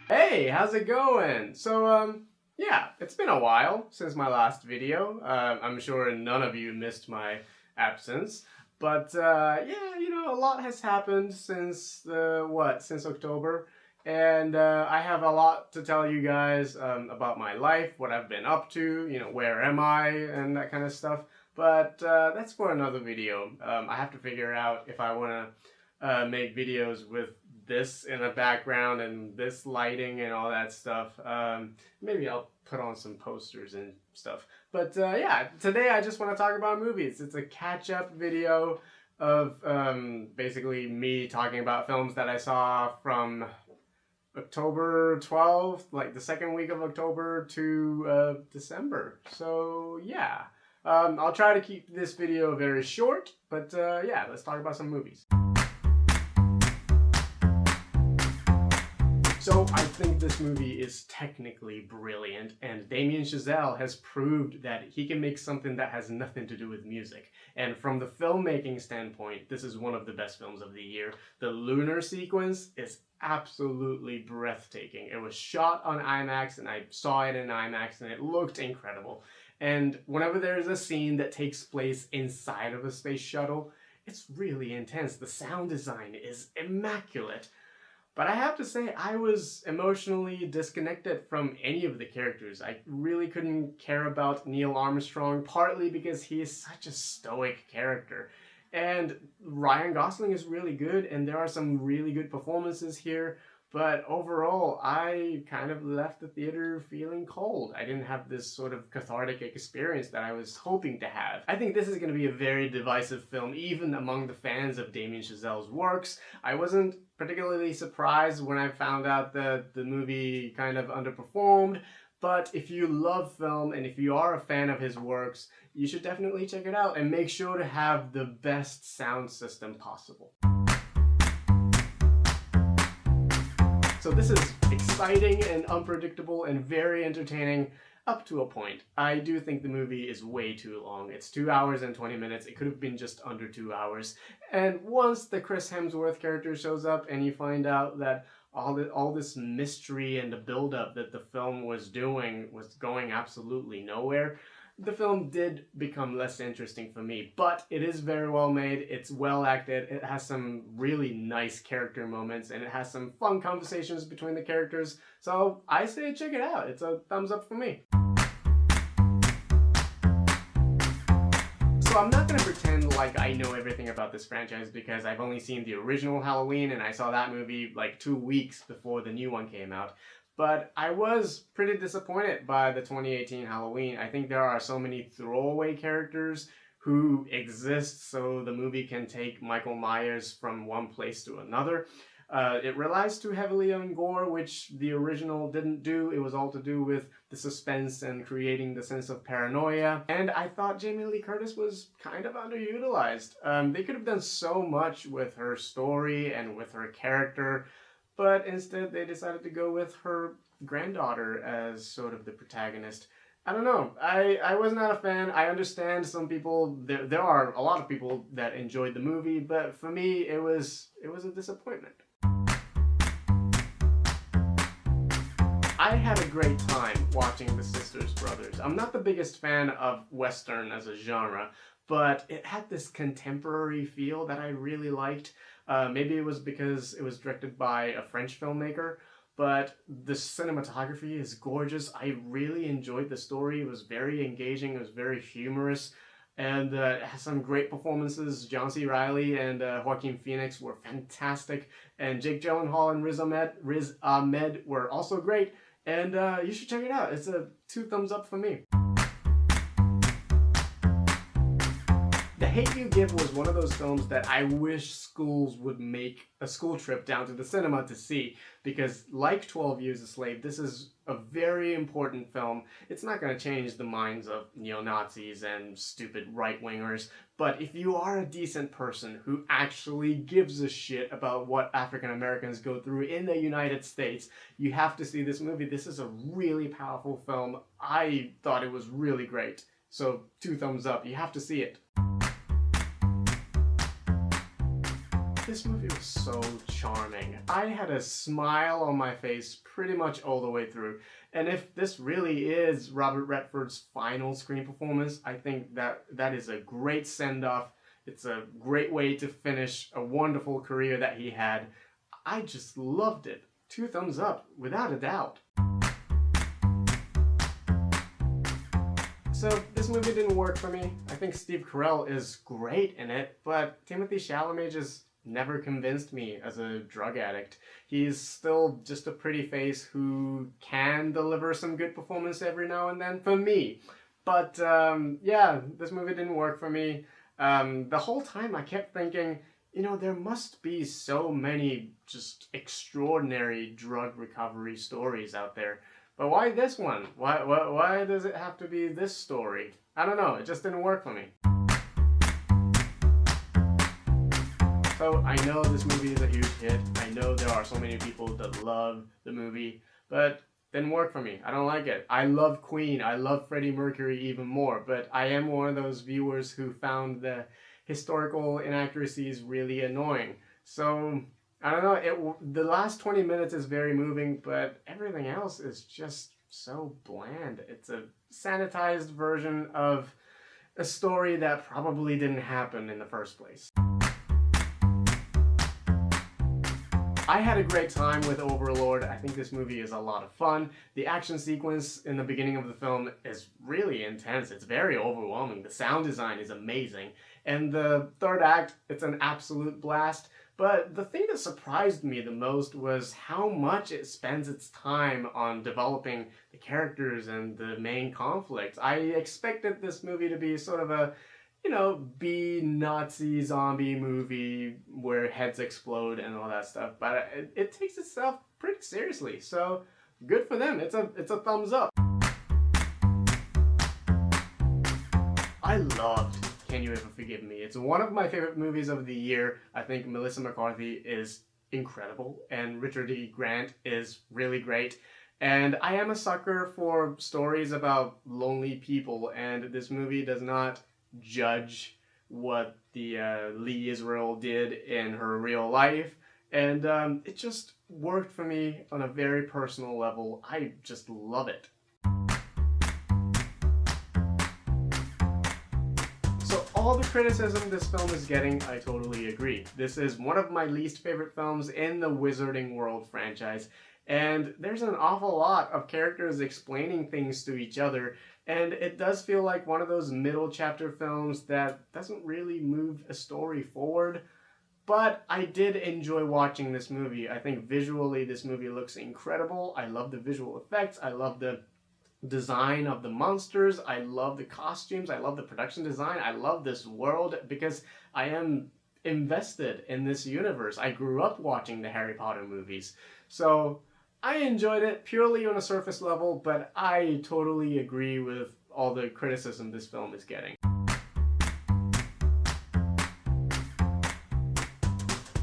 Hey, how's it going? Yeah, it's been a while since my last video. I'm sure none of you missed my absence. Yeah, a lot has happened since, since October. I have a lot to tell you guys about my life, what I've been up to, where am I, and that kind of stuff. That's for another video. I have to figure out if I want to make videos with this in the background and this lighting and all that stuff. Maybe I'll put on some posters and stuff. Yeah, today I just want to talk about movies. It's a catch-up video of basically me talking about films that I saw from October 12th, like the second week of October to December. So yeah, I'll try to keep this video very short, yeah, let's talk about some movies. So I think this movie is technically brilliant, and Damien Chazelle has proved that he can make something that has nothing to do with music. And from the filmmaking standpoint, this is one of the best films of the year. The lunar sequence is absolutely breathtaking. It was shot on IMAX, and I saw it in IMAX, and it looked incredible. And whenever there's a scene that takes place inside of a space shuttle, it's really intense. The sound design is immaculate. But I have to say, I was emotionally disconnected from any of the characters. I really couldn't care about Neil Armstrong, partly because he is such a stoic character. And Ryan Gosling is really good, and there are some really good performances here. But overall, I kind of left the theater feeling cold. I didn't have this sort of cathartic experience that I was hoping to have. I think this is going to be a very divisive film, even among the fans of Damien Chazelle's works. I wasn't particularly surprised when I found out that the movie kind of underperformed. But if you love film and if you are a fan of his works, you should definitely check it out and make sure to have the best sound system possible. So this is exciting and unpredictable and very entertaining up to a point. I do think the movie is way too long. It's 2 hours and 20 minutes. It could have been just under 2 hours. And once the Chris Hemsworth character shows up and you find out that all this mystery and the build-up that the film was doing was going absolutely nowhere, the film did become less interesting for me, but it is very well made, it's well acted, it has some really nice character moments, and it has some fun conversations between the characters, so I say check it out. It's a thumbs up for me. So I'm not going to pretend like I know everything about this franchise because I've only seen the original Halloween and I saw that movie like 2 weeks before the new one came out. But I was pretty disappointed by the 2018 Halloween. I think there are so many throwaway characters who exist so the movie can take Michael Myers from one place to another. It relies too heavily on gore, which the original didn't do. It was all to do with the suspense and creating the sense of paranoia. And I thought Jamie Lee Curtis was kind of underutilized. They could have done so much with her story and with her character, but instead they decided to go with her granddaughter as sort of the protagonist. I don't know. I was not a fan. I understand some people, there are a lot of people that enjoyed the movie, but for me it was a disappointment. I had a great time watching The Sisters Brothers. I'm not the biggest fan of Western as a genre, but it had this contemporary feel that I really liked. Maybe it was because it was directed by a French filmmaker, but the cinematography is gorgeous. I really enjoyed the story. It was very engaging. It was very humorous. And it has some great performances. John C. Reilly and Joaquin Phoenix were fantastic. And Jake Gyllenhaal and Riz Ahmed were also great. And you should check it out. It's a 2 thumbs up for me. The Hate U Give was one of those films that I wish schools would make a school trip down to the cinema to see, because like 12 Years a Slave, this is a very important film. It's not going to change the minds of neo-Nazis and stupid right-wingers, but if you are a decent person who actually gives a shit about what African Americans go through in the United States, you have to see this movie. This is a really powerful film. I thought it was really great. So 2 thumbs up. You have to see it. The This movie was so charming. I had a smile on my face pretty much all the way through. And if this really is Robert Redford's final screen performance, I think that is a great send-off. It's a great way to finish a wonderful career that he had. I just loved it. 2 thumbs up, without a doubt. So this movie didn't work for me. I think Steve Carell is great in it, but Timothée Chalamet just never convinced me as a drug addict. He's still just a pretty face who can deliver some good performance every now and then for me. But yeah, this movie didn't work for me. The whole time I kept thinking, you know, there must be so many just extraordinary drug recovery stories out there. But why this one? Why does it have to be this story? I don't know, it just didn't work for me. So I know this movie is a huge hit. I know there are so many people that love the movie, but it didn't work for me. I don't like it. I love Queen. I love Freddie Mercury even more, but I am one of those viewers who found the historical inaccuracies really annoying. So I don't know, the last 20 minutes is very moving, but everything else is just so bland. It's a sanitized version of a story that probably didn't happen in the first place. I had a great time with Overlord. I think this movie is a lot of fun. The action sequence in the beginning of the film is really intense. It's very overwhelming. The sound design is amazing. And the third act, it's an absolute blast. But the thing that surprised me the most was how much it spends its time on developing the characters and the main conflict. I expected this movie to be sort of a, you know, B-Nazi zombie movie where heads explode and all that stuff, but it takes itself pretty seriously, so good for them. It's a thumbs up. I loved Can You Ever Forgive Me? It's one of my favorite movies of the year. I think Melissa McCarthy is incredible, and Richard E. Grant is really great. And I am a sucker for stories about lonely people, and this movie does not judge what the Lee Israel did in her real life, and it just worked for me on a very personal level. I just love it. So all the criticism this film is getting, I totally agree. This is one of my least favorite films in the Wizarding World franchise, and there's an awful lot of characters explaining things to each other. And it does feel like one of those middle chapter films that doesn't really move a story forward. But I did enjoy watching this movie. I think visually this movie looks incredible. I love the visual effects. I love the design of the monsters. I love the costumes. I love the production design. I love this world because I am invested in this universe. I grew up watching the Harry Potter movies. So I enjoyed it purely on a surface level, but I totally agree with all the criticism this film is getting.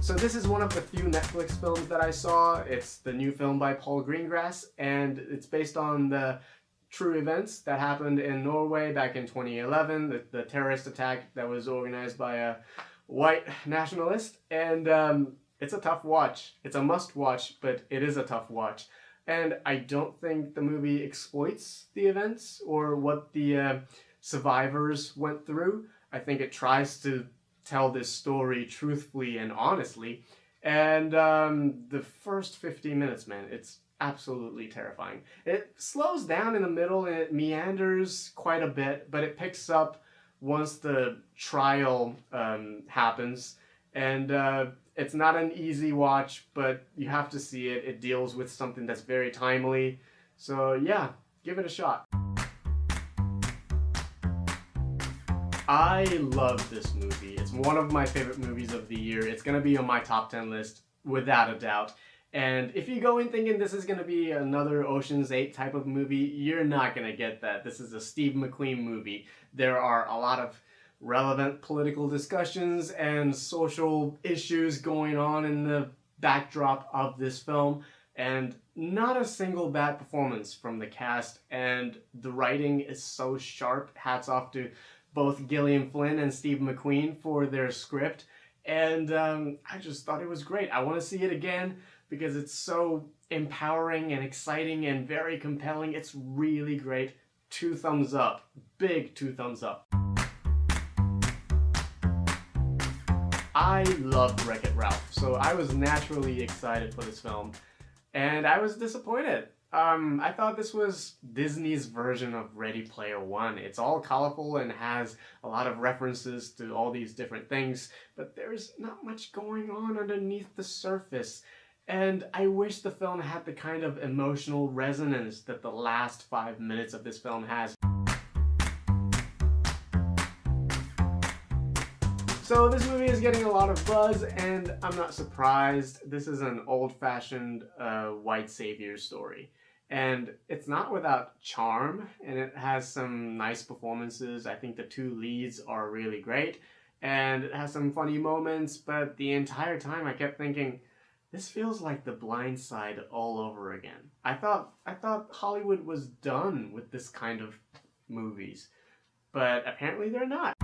So this is one of the few Netflix films that I saw. It's the new film by Paul Greengrass, and it's based on the true events that happened in Norway back in 2011, the terrorist attack that was organized by a white nationalist, and it's a tough watch. It's a must watch, but it is a tough watch. And I don't think the movie exploits the events or what the survivors went through. I think it tries to tell this story truthfully and honestly. And the first 15 minutes, man, it's absolutely terrifying. It slows down in the middle and it meanders quite a bit, but it picks up once the trial happens. And it's not an easy watch, but you have to see it. It deals with something that's very timely. So yeah, give it a shot. I love this movie. It's one of my favorite movies of the year. It's gonna be on my top 10 list, without a doubt. And if you go in thinking this is gonna be another Ocean's 8 type of movie, you're not gonna get that. This is a Steve McQueen movie. There are a lot of relevant political discussions and social issues going on in the backdrop of this film, and not a single bad performance from the cast, and the writing is so sharp. Hats off to both Gillian Flynn and Steve McQueen for their script, And I just thought it was great. I want to see it again because it's so empowering and exciting and very compelling. It's really great. 2 thumbs up. Big 2 thumbs up. I loved Wreck-It Ralph, so I was naturally excited for this film, and I was disappointed. I thought this was Disney's version of Ready Player One. It's all colorful and has a lot of references to all these different things, but there's not much going on underneath the surface. And I wish the film had the kind of emotional resonance that the last 5 minutes of this film has. So this movie is getting a lot of buzz, and I'm not surprised. This is an old-fashioned white savior story. And it's not without charm, and it has some nice performances. I think the 2 leads are really great, and it has some funny moments, but the entire time I kept thinking, this feels like The Blind Side all over again. I thought Hollywood was done with this kind of movies, but apparently they're not.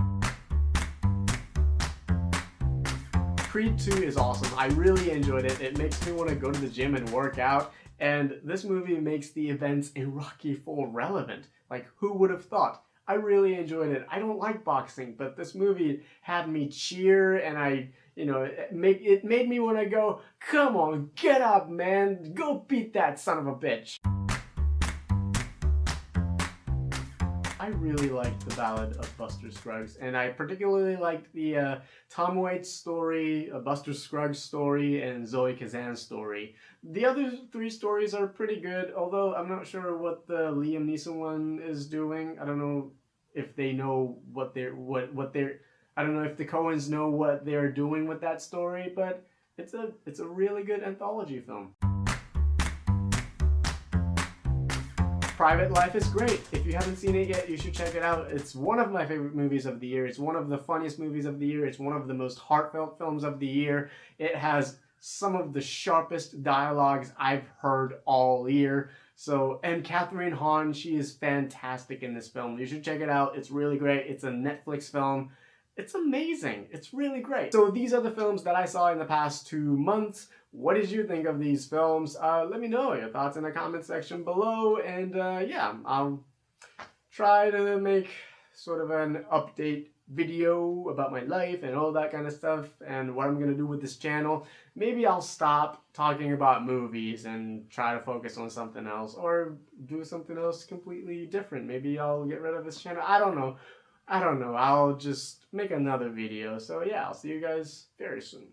Creed 2 is awesome. I really enjoyed it. It makes me want to go to the gym and work out, and this movie makes the events in Rocky IV relevant. Like, who would have thought? I really enjoyed it. I don't like boxing, but this movie had me cheer, and it made me want to go, come on, get up, man, go beat that son of a bitch. I really liked the Ballad of Buster Scruggs, and I particularly liked the Tom Waits story, Buster Scruggs story, and Zoe Kazan's story. The other 3 stories are pretty good, although I'm not sure what the Liam Neeson one is doing. I don't know if they know what they're I don't know if the Coens know what they're doing with that story, but it's a really good anthology film. Private Life is great. If you haven't seen it yet, you should check it out. It's one of my favorite movies of the year. It's one of the funniest movies of the year. It's one of the most heartfelt films of the year. It has some of the sharpest dialogues I've heard all year. And Catherine Hahn, she is fantastic in this film. You should check it out. It's really great. It's a Netflix film. It's amazing. It's really great. So these are the films that I saw in the past 2 months. What did you think of these films? Let me know your thoughts in the comment section below, and yeah, I'll try to make sort of an update video about my life and all that kind of stuff and what I'm gonna do with this channel. Maybe I'll stop talking about movies and try to focus on something else, or do something else completely different. Maybe I'll get rid of this channel. I don't know. I'll just make another video. So yeah, I'll see you guys very soon.